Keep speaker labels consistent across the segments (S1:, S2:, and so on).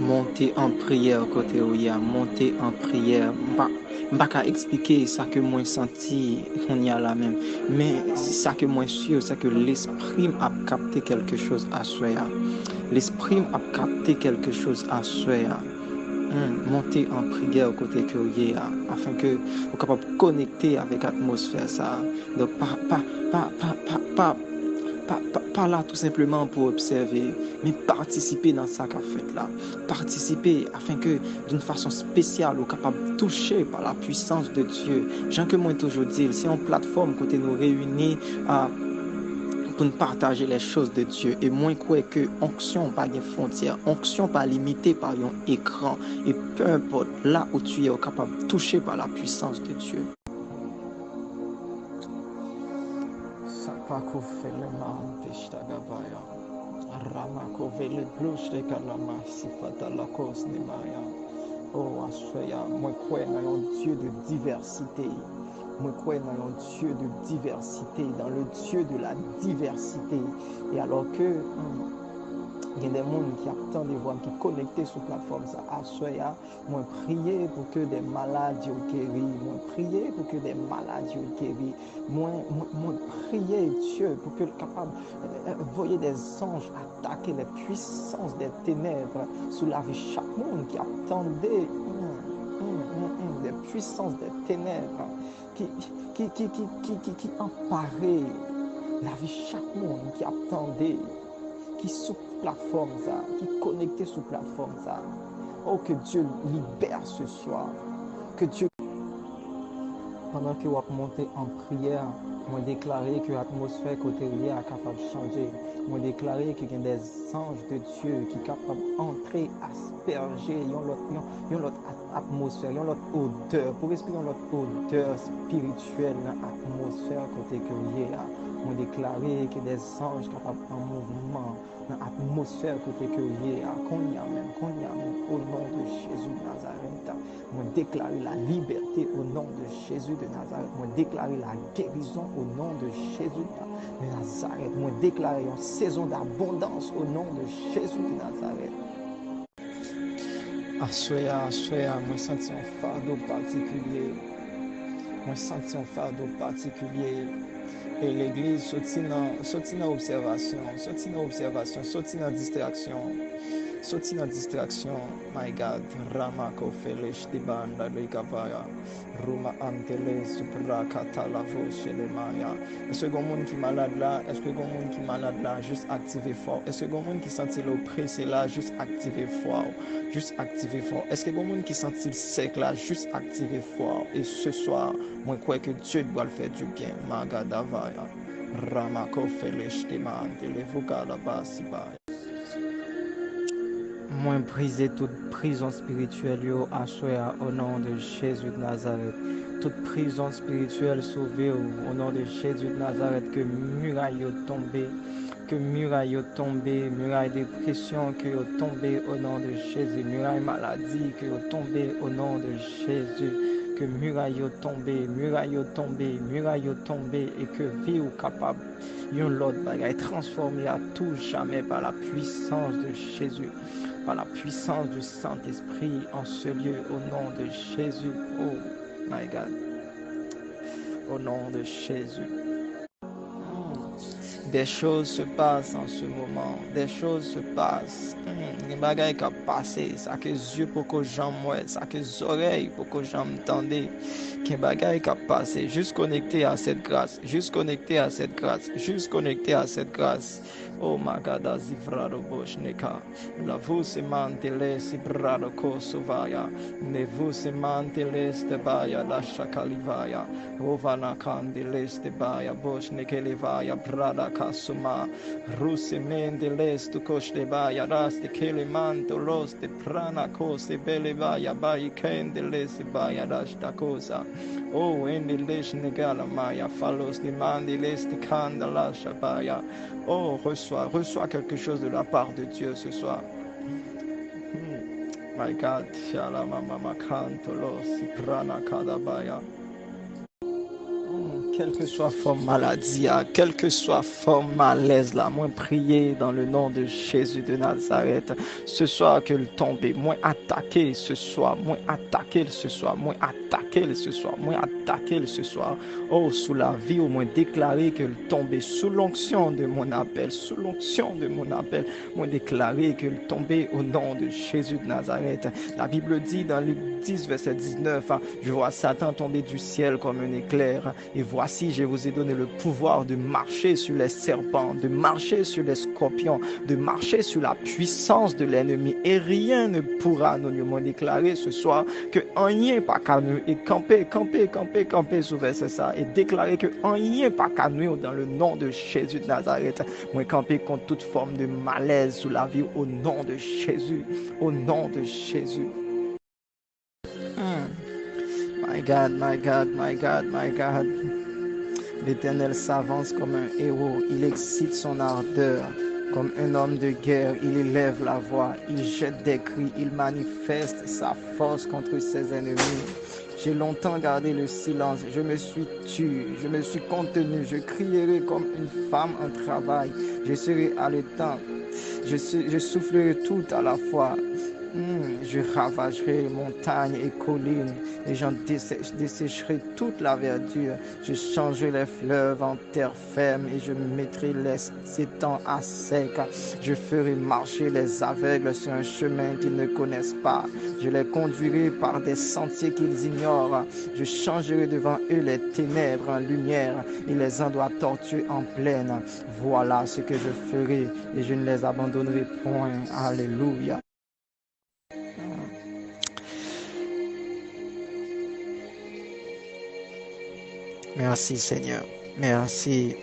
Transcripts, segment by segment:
S1: monter en prière côté où il y a monter en prière. Pas qu'à expliquer ça que moi senti qu'on y a là même, mais ça que moi sûr, c'est que l'esprit a capté quelque chose à soi. L'esprit a capté quelque chose à soi. Monter en prière côté que vous y a, afin que vous capable de connecter avec l'atmosphère ça. Donc pas là tout simplement pour observer, mais participer dans ça qu'a fait là. Participer afin que d'une façon spéciale, vous capable de toucher par la puissance de Dieu. Jean que moi toujours dire, c'est une plateforme côté nous réunir pour nous partager les choses de Dieu. Et moins quoi que onction pas de frontières, onction pas limitée par un écran. Et peu importe là où tu es capable de toucher par la puissance de Dieu. Sapako felema teshtagabaya. Ramako vele blushte kalama sifata la cause de Maya. Oh, Assoya, moi crois dans un Dieu de diversité. Moi crois dans un Dieu de diversité, dans le Dieu de la diversité. Et alors que il y a des gens qui attendent de voir, qui sont connectés sur la plateforme, ça, Assoya, moi prier pour que des maladies soient guéris. Moi prier pour que des maladies soient guéris. Moi prier Dieu pour que capable voyez des anges attaquer les puissances des ténèbres sous la vie de chaque monde qui attendait des puissances des ténèbres qui emparaient la vie de chaque monde qui attendait, qui sous plateforme ça, qui connecté sous plateforme ça. Oh, que Dieu libère ce soir, que Dieu. Pendant que vous montez en prière, moi déclaré que l'atmosphère côté est capable de changer. Moi déclaré qu'il y a des anges de Dieu qui sont capables d'entrer, asperger, une autre atmosphère, une autre odeur, pour respirer une autre odeur spirituelle dans l'atmosphère côté que est là. Moi déclaré que des anges capables en mouvement dans l'atmosphère côté que est là. Qu'on y a même, au nom de Jésus de Nazareth. Moi déclarer la liberté au nom de Jésus de Nazareth. Moi déclarer la guérison au nom de Jésus de Nazareth. Moi déclarer une saison d'abondance au nom de Jésus de Nazareth. Assoya, moi senti un fardeau particulier. Moi senti un fardeau particulier. Et l'église sorti dans observation, sorti dans distraction. My God, Ramako Felesh Dibanda de Gabaya, Ruma Antele Supra Katalavo Shelemaya. Est-ce que le monde qui est malade là, juste activer fort? Est-ce que le monde qui sentit l'oppressé là, juste activer fort? Est-ce que le monde qui sentit sec là, juste activer fort? Et ce soir, moi je crois que Dieu doit le faire du bien. Magadavaya, Ramako Felesh Dibanda, Levuka la Basibaya. Moi briser toute prison spirituelle au nom de Jésus de Nazareth. Toute prison spirituelle sauvée au nom de Jésus de Nazareth. Que muraille tombée, muraille dépression que tombée au nom de Jésus, muraille maladie que tombée au nom de Jésus. Que muraille tombée et que vie ou capable yon l'autre bagaille transformé à tout jamais par la puissance de Jésus, par la puissance du Saint-Esprit en ce lieu au nom de Jésus. Oh my God, au nom de Jésus. Des choses se passent en ce moment. Des choses se passent. Les bagailles qui passent, ça que yeux pour que j'en moi, ça que les oreilles pour que j'en m'entende. Les bagailles qui passent. Juste connecté à cette grâce. Oh my God, azivrado boshneka. La voce mantele si brado kosovaya. Ne voce mantele stebaya la shakalivaya. Ovana kandele stebaya boshnekelevaya brada kasuma. Ruse mendele stu koshtebaya raste kelemanto loste prana kose belevaya bayi kendele sebaya rashta kosa. Oh, endelesh negala maya falos demandele stikanda la shabaya. Oh, reçois quelque chose de la part de Dieu ce soir. My God, shalama mama kanto lo si prana kadabaya. quelle que soit forme maladie, quelle que soit forme malaise, là, moi prier dans le nom de Jésus de Nazareth. Ce soir que le tomber, moins attaqué ce soir, moins attaqué ce soir, moins attaqué ce soir, moins attaqué ce soir. Oh, sous la vie, au moins déclarer que le tomber sous l'onction de mon appel, sous l'onction de mon appel, moins déclarer que le tomber au nom de Jésus de Nazareth. La Bible dit dans Luc 10, verset 19, je vois Satan tomber du ciel comme un éclair, et voici, je vous ai donné le pouvoir de marcher sur les serpents, de marcher sur les scorpions, de marcher sur la puissance de l'ennemi, et rien ne pourra nous déclarer ce soir que rien pas qu'à nous, et camper sous verset ça, et déclarer que rien pas qu'à nous dans le nom de Jésus de Nazareth. Moi camper contre toute forme de malaise sous la vie au nom de Jésus, au nom de Jésus. My God, my God, my God, my God. L'Éternel s'avance comme un héros, il excite son ardeur. Comme un homme de guerre, il élève la voix, il jette des cris, il manifeste sa force contre ses ennemis. J'ai longtemps gardé le silence, je me suis tue, je me suis contenu, je crierai comme une femme en travail, je serai haletant, je soufflerai tout à la fois. Je ravagerai les montagnes et collines et j'en dessécherai toute la verdure. Je changerai les fleuves en terre ferme et je mettrai les étangs à sec. Je ferai marcher les aveugles sur un chemin qu'ils ne connaissent pas. Je les conduirai par des sentiers qu'ils ignorent. Je changerai devant eux les ténèbres en lumière et les endroits tortueux en plaine. Voilà ce que je ferai et je ne les abandonnerai point. Alléluia. Merci Seigneur, merci.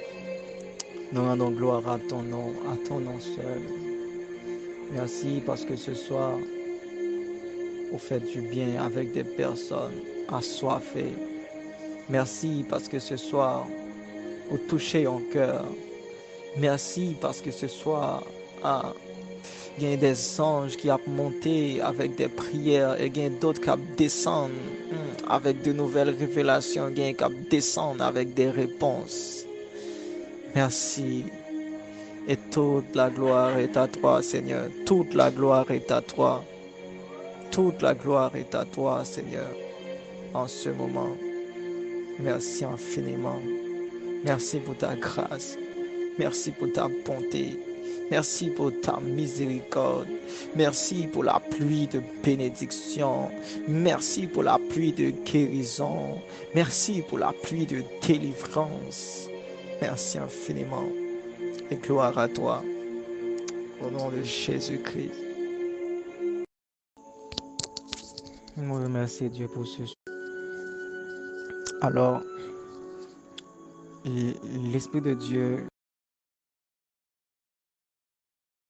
S1: Nous rendons gloire à ton nom seul. Merci parce que ce soir, vous faites du bien avec des personnes assoiffées. Merci parce que ce soir, vous touchez en cœur. Merci parce que ce soir, il y a des anges qui ont monté avec des prières et il y a d'autres qui descendent avec de nouvelles révélations, il y a qui descendent avec des réponses. Merci. Et toute la gloire est à toi, Seigneur. Toute la gloire est à toi. Toute la gloire est à toi, Seigneur, en ce moment. Merci infiniment. Merci pour ta grâce. Merci pour ta bonté. Merci pour ta miséricorde. Merci pour la pluie de bénédiction. Merci pour la pluie de guérison. Merci pour la pluie de délivrance. Merci infiniment. Et gloire à toi. Au nom de Jésus-Christ. Nous remercions Dieu pour ce. Alors, l'Esprit de Dieu